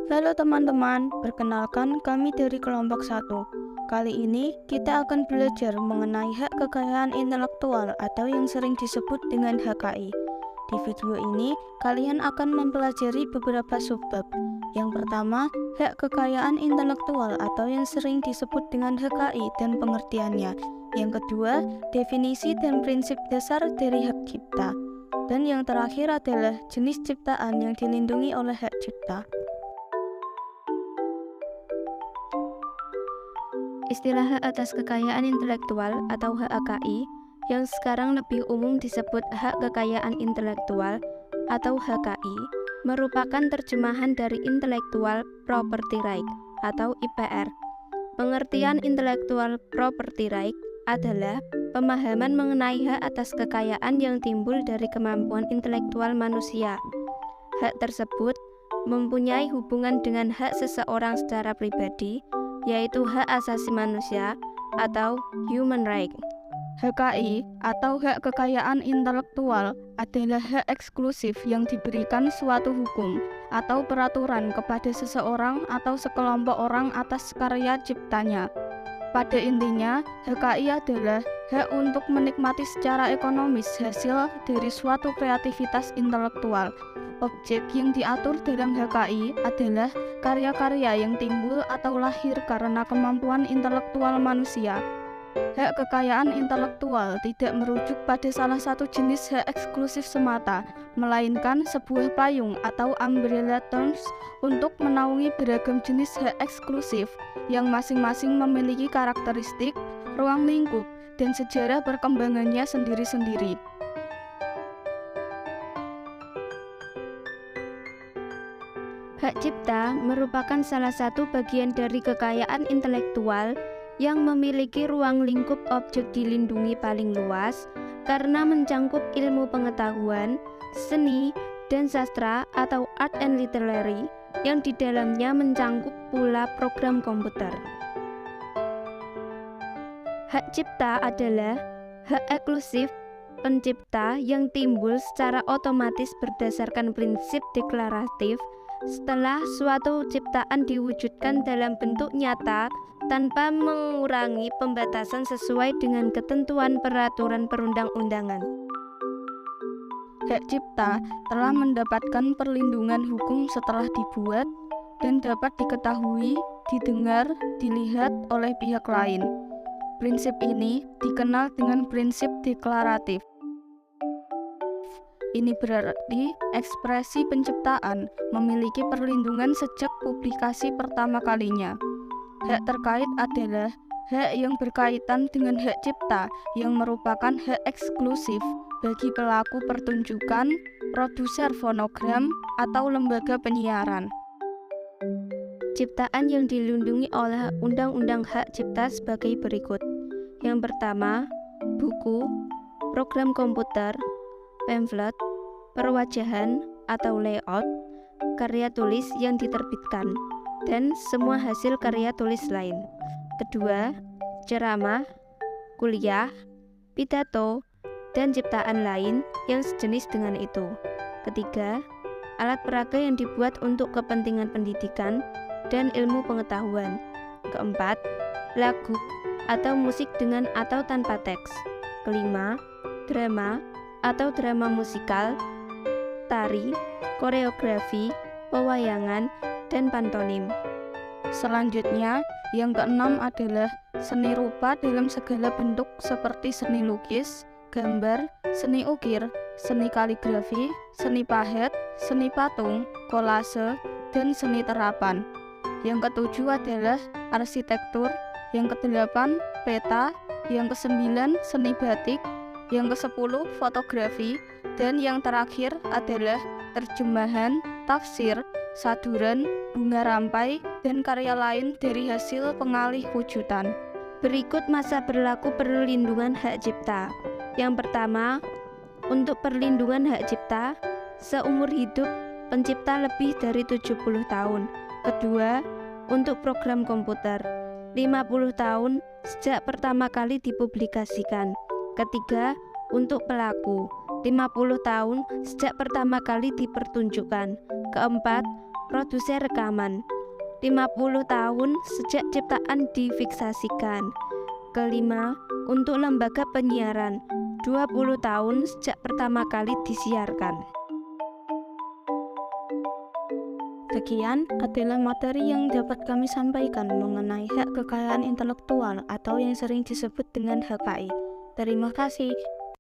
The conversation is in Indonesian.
Halo teman-teman, perkenalkan kami dari kelompok 1. Kali ini kita akan belajar mengenai hak kekayaan intelektual atau yang sering disebut dengan HKI. Di video ini, kalian akan mempelajari beberapa subbab. Yang pertama, hak kekayaan intelektual atau yang sering disebut dengan HKI dan pengertiannya. Yang kedua, definisi dan prinsip dasar dari hak cipta. Dan yang terakhir adalah jenis ciptaan yang dilindungi oleh hak cipta. Istilah hak atas kekayaan intelektual atau HAKI yang sekarang lebih umum disebut hak kekayaan intelektual atau HKI merupakan terjemahan dari Intellectual Property Right atau IPR. Pengertian Intellectual Property Right adalah pemahaman mengenai hak atas kekayaan yang timbul dari kemampuan intelektual manusia. Hak tersebut mempunyai hubungan dengan hak seseorang secara pribadi, yaitu hak asasi manusia atau human right. HKI atau hak kekayaan intelektual adalah hak eksklusif yang diberikan suatu hukum atau peraturan kepada seseorang atau sekelompok orang atas karya ciptanya. Pada intinya, HKI adalah hak untuk menikmati secara ekonomis hasil dari suatu kreativitas intelektual. Objek yang diatur dalam HKI adalah karya-karya yang timbul atau lahir karena kemampuan intelektual manusia. Hak kekayaan intelektual tidak merujuk pada salah satu jenis hak eksklusif semata, melainkan sebuah payung atau umbrella terms untuk menaungi beragam jenis hak eksklusif yang masing-masing memiliki karakteristik, ruang lingkup, dan sejarah perkembangannya sendiri-sendiri. Hak cipta merupakan salah satu bagian dari kekayaan intelektual yang memiliki ruang lingkup objek dilindungi paling luas karena mencangkup ilmu pengetahuan, seni, dan sastra atau art and literary yang di dalamnya mencangkup pula program komputer. Hak cipta adalah hak eksklusif pencipta yang timbul secara otomatis berdasarkan prinsip deklaratif setelah suatu ciptaan diwujudkan dalam bentuk nyata tanpa mengurangi pembatasan sesuai dengan ketentuan peraturan perundang-undangan. Hak cipta telah mendapatkan perlindungan hukum setelah dibuat dan dapat diketahui, didengar, dilihat oleh pihak lain. Prinsip ini dikenal dengan prinsip deklaratif. Ini berarti ekspresi penciptaan memiliki perlindungan sejak publikasi pertama kalinya. Hak terkait adalah hak yang berkaitan dengan hak cipta yang merupakan hak eksklusif bagi pelaku pertunjukan, produser fonogram, atau lembaga penyiaran. Ciptaan yang dilindungi oleh Undang-Undang Hak Cipta sebagai berikut. Yang pertama, buku, program komputer, pamflet, perwajahan atau layout, karya tulis yang diterbitkan, dan semua hasil karya tulis lain. Kedua, ceramah, kuliah, pidato, dan ciptaan lain yang sejenis dengan itu. Ketiga, alat peraga yang dibuat untuk kepentingan pendidikan dan ilmu pengetahuan. Keempat, lagu atau musik dengan atau tanpa teks. Kelima, drama atau drama musikal, tari, koreografi, pewayangan, dan pantomim. Selanjutnya, yang keenam adalah seni rupa dalam segala bentuk seperti seni lukis, gambar, seni ukir, seni kaligrafi, seni pahat, seni patung, kolase, dan seni terapan. Yang ketujuh adalah arsitektur, yang kedelapan peta, yang kesembilan seni batik, yang kesepuluh fotografi, dan yang terakhir adalah terjemahan, tafsir, saduran, bunga rampai, dan karya lain dari hasil pengalih wujudan. Berikut masa berlaku perlindungan hak cipta. Yang pertama, untuk perlindungan hak cipta, seumur hidup pencipta lebih dari 70 tahun. Kedua, untuk program komputer, 50 tahun sejak pertama kali dipublikasikan. Ketiga, untuk pelaku, 50 tahun sejak pertama kali dipertunjukkan. Keempat, Produser rekaman 50 tahun sejak ciptaan difiksasikan. Kelima, untuk lembaga penyiaran 20 tahun sejak pertama kali disiarkan. Sekian adalah materi yang dapat kami sampaikan mengenai hak kekayaan intelektual atau yang sering disebut dengan HKI. Terima kasih.